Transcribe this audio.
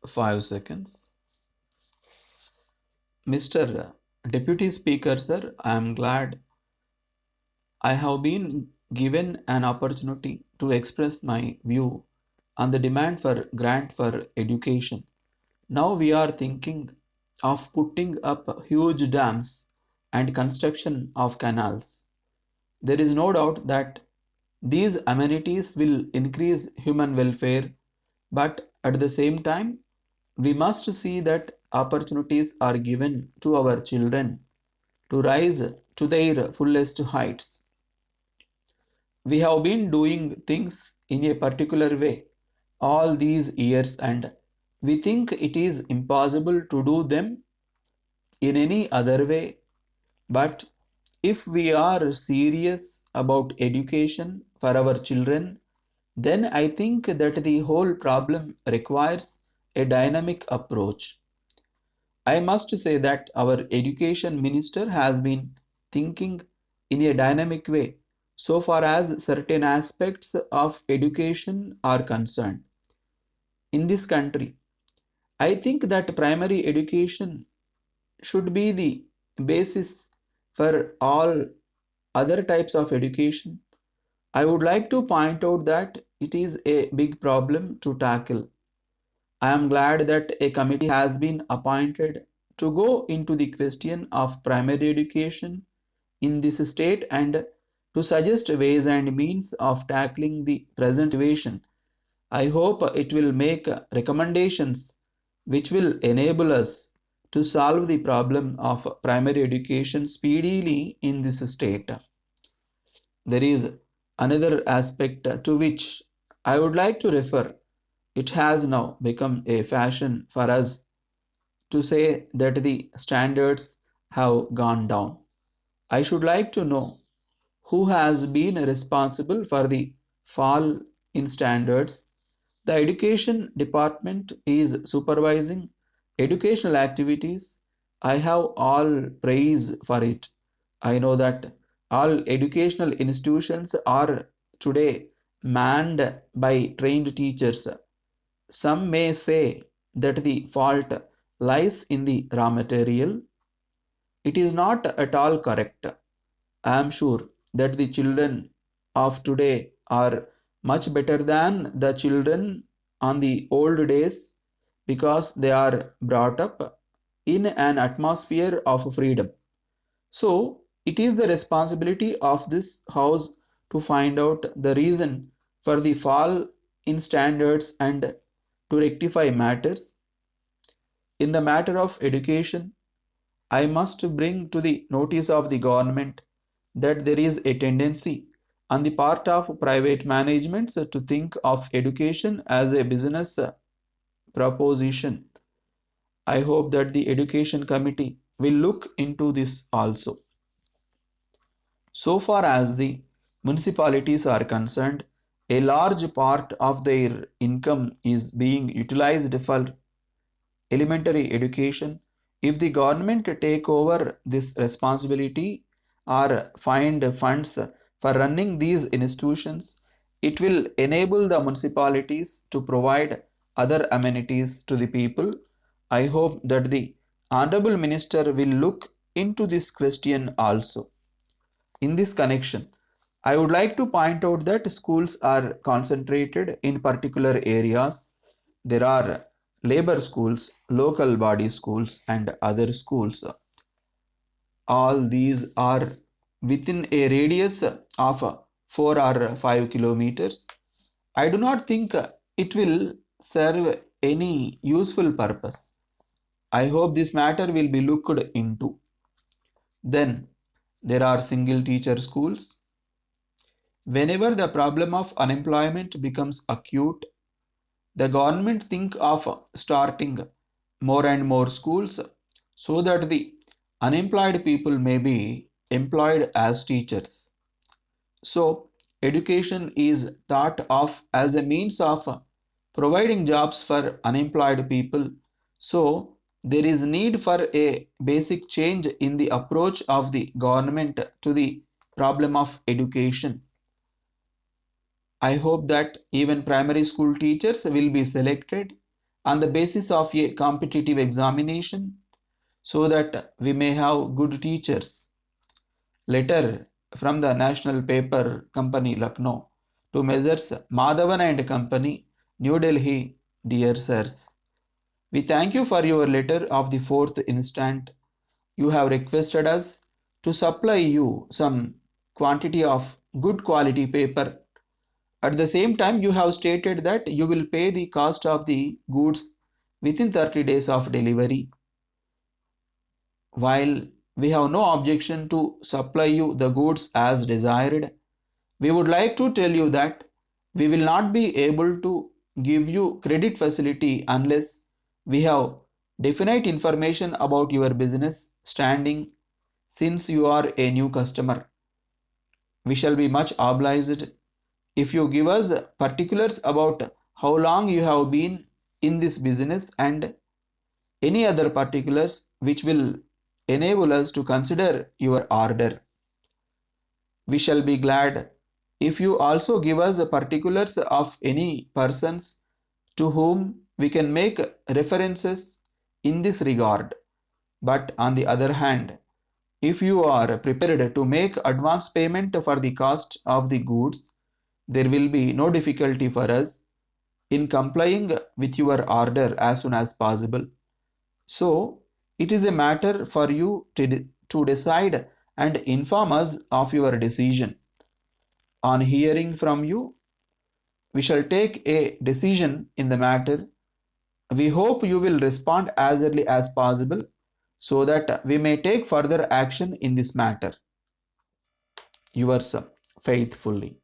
5 seconds. Mr. Deputy Speaker, sir, I am glad I have been given an opportunity to express my view on the demand for grant for education. Now we are thinking of putting up huge dams and construction of canals. There is no doubt that these amenities will increase human welfare, but at the same time, we must see that opportunities are given to our children to rise to their fullest heights. We have been doing things in a particular way all these years, and we think it is impossible to do them in any other way. But if we are serious about education for our children, then I think that the whole problem requires a dynamic approach. I must say that our education minister has been thinking in a dynamic way so far as certain aspects of education are concerned. In this country, I think that primary education should be the basis for all other types of education. I would like to point out that it is a big problem to tackle. I am glad that a committee has been appointed to go into the question of primary education in this state and to suggest ways and means of tackling the present situation. I hope it will make recommendations which will enable us to solve the problem of primary education speedily in this state. There is another aspect to which I would like to refer. It has now become a fashion for us to say that the standards have gone down. I should like to know who has been responsible for the fall in standards. The education department is supervising educational activities. I have all praise for it. I know that all educational institutions are today manned by trained teachers. Some may say that the fault lies in the raw material. It is not at all correct. I am sure that the children of today are much better than the children on the old days because they are brought up in an atmosphere of freedom. So, it is the responsibility of this house to find out the reason for the fall in standards and to rectify matters. In the matter of education, I must bring to the notice of the government that there is a tendency on the part of private managements to think of education as a business proposition. I hope that the education committee will look into this also. So far as the municipalities are concerned, a large part of their income is being utilized for elementary education. If the government take over this responsibility or find funds for running these institutions, it will enable the municipalities to provide other amenities to the people. I hope that the Honorable Minister will look into this question also. In this connection, I would like to point out that schools are concentrated in particular areas. There are labor schools, local body schools, and other schools. All these are within a radius of 4 or 5 kilometers. I do not think it will serve any useful purpose. I hope this matter will be looked into. Then there are single teacher schools. Whenever the problem of unemployment becomes acute, the government think of starting more and more schools so that the unemployed people may be employed as teachers. So, education is thought of as a means of providing jobs for unemployed people. So, there is need for a basic change in the approach of the government to the problem of education. I hope that even primary school teachers will be selected on the basis of a competitive examination so that we may have good teachers. Letter from the National Paper Company, Lucknow, to Messrs. Madhavan and Company, New Delhi. Dear Sirs, we thank you for your letter of the 4th instant. You have requested us to supply you some quantity of good quality paper. At the same time, you have stated that you will pay the cost of the goods within 30 days of delivery. While we have no objection to supply you the goods as desired, we would like to tell you that we will not be able to give you credit facility unless we have definite information about your business standing since you are a new customer. We shall be much obliged if you give us particulars about how long you have been in this business and any other particulars which will enable us to consider your order. We shall be glad if you also give us the particulars of any persons to whom we can make references in this regard. But on the other hand, if you are prepared to make advance payment for the cost of the goods, there will be no difficulty for us in complying with your order as soon as possible. So, it is a matter for you to decide and inform us of your decision. On hearing from you, we shall take a decision in the matter. We hope you will respond as early as possible so that we may take further action in this matter. Yours faithfully.